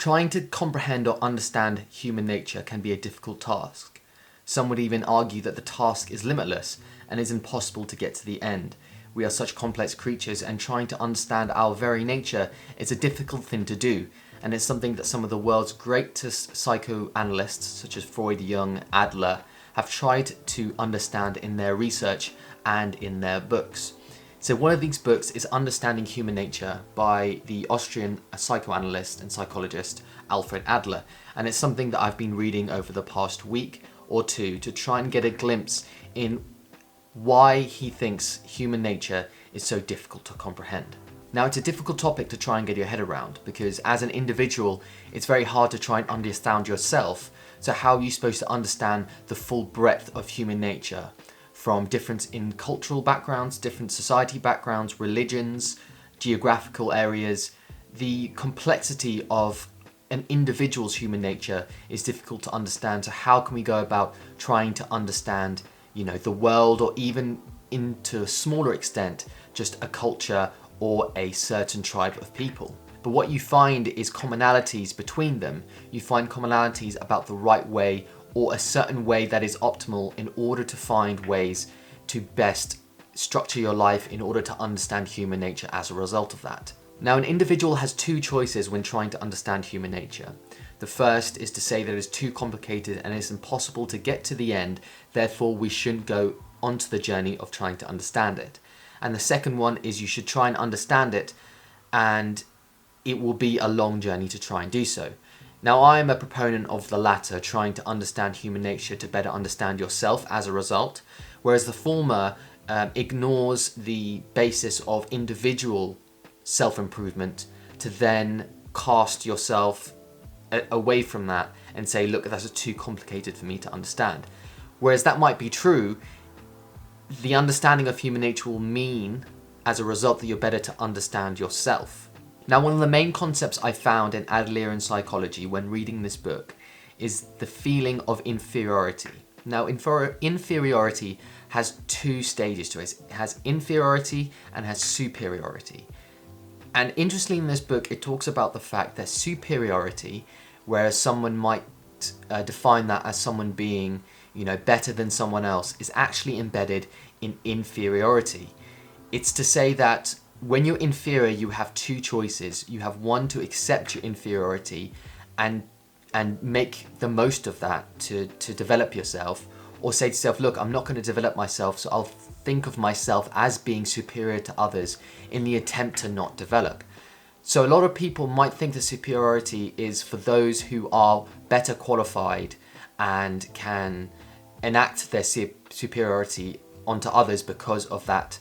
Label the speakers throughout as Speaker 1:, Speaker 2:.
Speaker 1: Trying to comprehend or understand human nature can be a difficult task. Some would even argue that the task is limitless and is impossible to get to the end. We are such complex creatures, and trying to understand our very nature is a difficult thing to do, and it's something that some of the world's greatest psychoanalysts, such as Freud, Jung, Adler, have tried to understand in their research and in their books. So one of these books is Understanding Human Nature by the Austrian psychoanalyst and psychologist Alfred Adler, and it's something that I've been reading over the past week or two to try and get a glimpse in why he thinks human nature is so difficult to comprehend. Now, it's a difficult topic to try and get your head around because as an individual, it's very hard to try and understand yourself. So how are you supposed to understand the full breadth of human nature? From difference in cultural backgrounds, different society backgrounds, religions, geographical areas. The complexity of an individual's human nature is difficult to understand. So how can we go about trying to understand, the world, or even into a smaller extent, just a culture or a certain tribe of people? But what you find is commonalities between them. You find commonalities about the right way, or a certain way that is optimal in order to find ways to best structure your life in order to understand human nature as a result of that. Now, an individual has two choices when trying to understand human nature. The first is to say that it's too complicated and it's impossible to get to the end, therefore we shouldn't go onto the journey of trying to understand it. And the second one is you should try and understand it, and it will be a long journey to try and do so. Now, I am a proponent of the latter, trying to understand human nature to better understand yourself as a result, whereas the former ignores the basis of individual self-improvement to then cast yourself away from that and say, look, that's too complicated for me to understand. Whereas that might be true, the understanding of human nature will mean, as a result, that you're better to understand yourself. Now, one of the main concepts I found in Adlerian psychology when reading this book is the feeling of inferiority. Now, inferiority has two stages to it. It has inferiority and has superiority. And interestingly, in this book, it talks about the fact that superiority, whereas someone might define that as someone being, better than someone else, is actually embedded in inferiority. It's to say that when you're inferior, you have two choices. You have one, to accept your inferiority and make the most of that to develop yourself, or say to yourself, look, I'm not going to develop myself, so I'll think of myself as being superior to others in the attempt to not develop. So a lot of people might think that superiority is for those who are better qualified and can enact their superiority onto others because of that,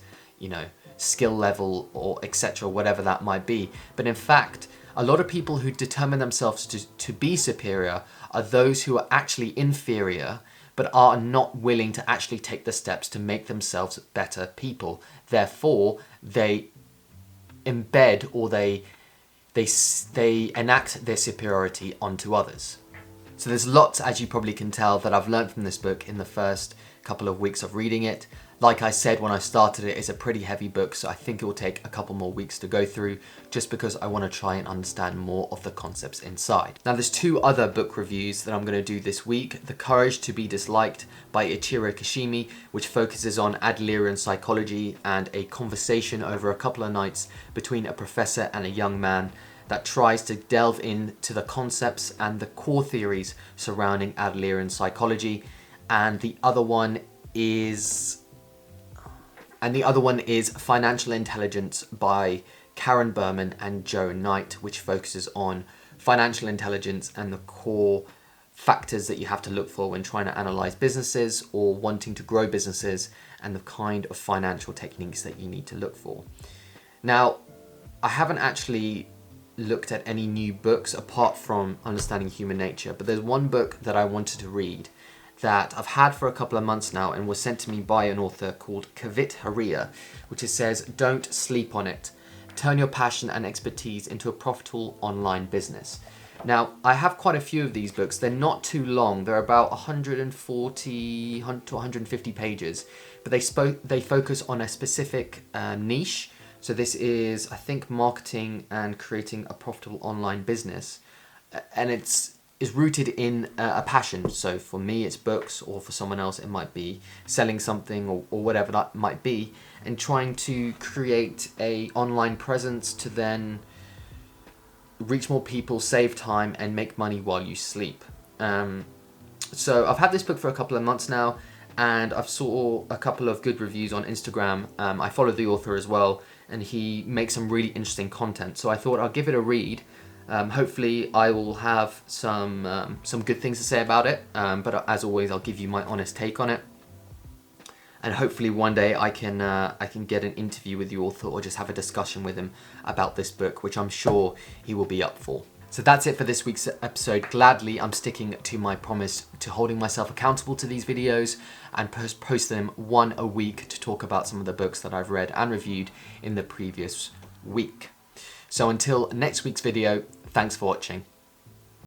Speaker 1: skill level or etc., whatever that might be. But in fact, a lot of people who determine themselves to be superior are those who are actually inferior, but are not willing to actually take the steps to make themselves better people. Therefore, they embed, or they enact their superiority onto others. So there's lots, as you probably can tell, that I've learned from this book in the first couple of weeks of reading it. Like I said when I started it, it's a pretty heavy book, so I think it will take a couple more weeks to go through, just because I want to try and understand more of the concepts inside. Now, there's two other book reviews that I'm going to do this week. The Courage to be Disliked by Ichiro Kishimi, which focuses on Adlerian psychology and a conversation over a couple of nights between a professor and a young man that tries to delve into the concepts and the core theories surrounding Adlerian psychology. And the other one is Financial Intelligence by Karen Berman and Joe Knight, which focuses on financial intelligence and the core factors that you have to look for when trying to analyze businesses or wanting to grow businesses, and the kind of financial techniques that you need to look for. Now, I haven't actually looked at any new books apart from Understanding Human Nature, but there's one book that I wanted to read that I've had for a couple of months now and was sent to me by an author called Kavit Haria, which says, "Don't sleep on it. Turn your passion and expertise into a profitable online business." Now, I have quite a few of these books. They're not too long. They're about 140 to 150 pages, but they focus on a specific niche. So this is, I think, marketing and creating a profitable online business. and is rooted in a passion. So for me, it's books, or for someone else, it might be selling something, or whatever that might be, and trying to create a online presence to then reach more people, save time, and make money while you sleep. So I've had this book for a couple of months now, and I've saw a couple of good reviews on Instagram. I follow the author as well, and he makes some really interesting content. So I thought I'll give it a read. Hopefully I will have some good things to say about it, but as always, I'll give you my honest take on it. And hopefully one day I can get an interview with the author, or just have a discussion with him about this book, which I'm sure he will be up for. So that's it for this week's episode. Gladly, I'm sticking to my promise to holding myself accountable to these videos and post them one a week to talk about some of the books that I've read and reviewed in the previous week. So until next week's video, thanks for watching.